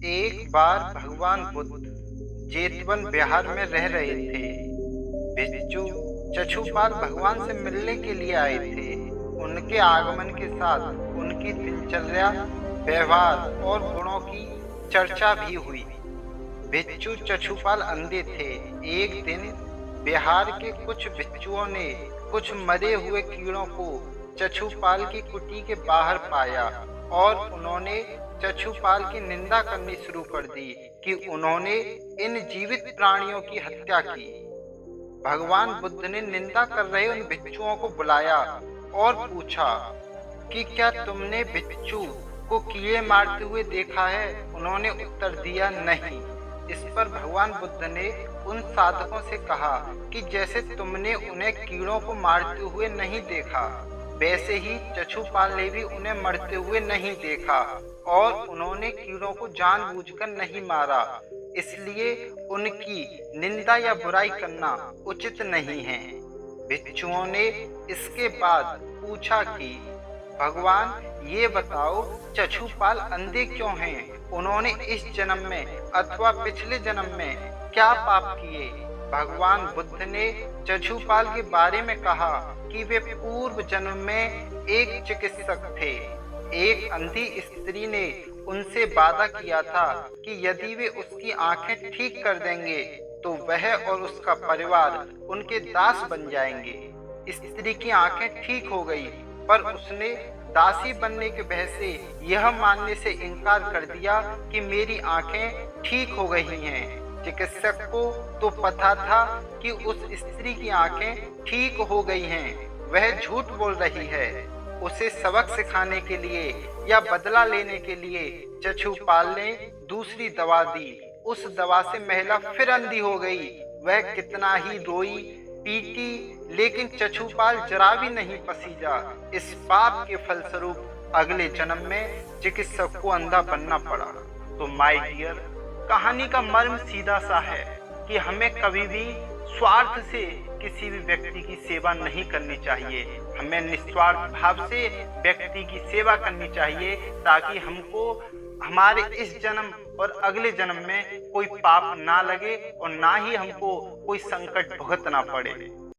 एक बार भगवान बुद्ध जेतवन बिहार में रह रहे थे। भिक्षु चछुपाल भगवान से मिलने के लिए आए थे। उनके आगमन के साथ उनकी दिनचर्या, व्यवहार और गुणों की चर्चा भी हुई। भिक्षु चछुपाल अंधे थे। एक दिन बिहार के कुछ भिक्षुओं ने कुछ मरे हुए कीड़ों को चछुपाल की कुटी के बाहर पाया और उन्होंने चछुपाल की निंदा करनी शुरू कर दी कि उन्होंने इन जीवित प्राणियों की हत्या की। भगवान बुद्ध ने निंदा कर रहे उन भिक्षुओं को बुलाया और पूछा कि क्या तुमने भिक्षु को कीड़े मारते हुए देखा है? उन्होंने उत्तर दिया, नहीं। इस पर भगवान बुद्ध ने उन साधकों से कहा कि जैसे तुमने उन्हें कीड़ों को मारते हुए नहीं देखा, वैसे ही चछुपाल ने भी उन्हें मरते हुए नहीं देखा और उन्होंने कीड़ों को जानबूझकर नहीं मारा, इसलिए उनकी निंदा या बुराई करना उचित नहीं है। भिक्षुओं ने इसके बाद पूछा कि भगवान ये बताओ, चछुपाल अंधे क्यों हैं? उन्होंने इस जन्म में अथवा पिछले जन्म में क्या पाप किए? भगवान बुद्ध ने चछुपाल के बारे में कहा कि वे पूर्व जन्म में एक चिकित्सक थे। एक अंधी स्त्री ने उनसे वादा किया था कि यदि वे उसकी आंखें ठीक कर देंगे तो वह और उसका परिवार उनके दास बन जाएंगे। स्त्री की आंखें ठीक हो गई, पर उसने दासी बनने के भय से यह मानने से इनकार कर दिया कि मेरी आंखें ठीक हो गई हैं। चिकित्सक को तो पता था कि उस स्त्री की आंखें ठीक हो गई हैं, वह झूठ बोल रही है। उसे सबक सिखाने के लिए या बदला लेने के लिए चछुपाल ने दूसरी दवा दी। उस दवा से महिला फिर अंधी हो गई। वह कितना ही रोई पीटी, लेकिन चछुपाल जरा भी नहीं पसीजा। इस पाप के फलस्वरूप अगले जन्म में चिकित्सक को अंधा बनना पड़ा। तो माय डियर, कहानी का मर्म सीधा सा है कि हमें कभी भी स्वार्थ से किसी भी व्यक्ति की सेवा नहीं करनी चाहिए। हमें निस्वार्थ भाव से व्यक्ति की सेवा करनी चाहिए ताकि हमको हमारे इस जन्म और अगले जन्म में कोई पाप ना लगे और ना ही हमको कोई संकट भुगतना पड़े।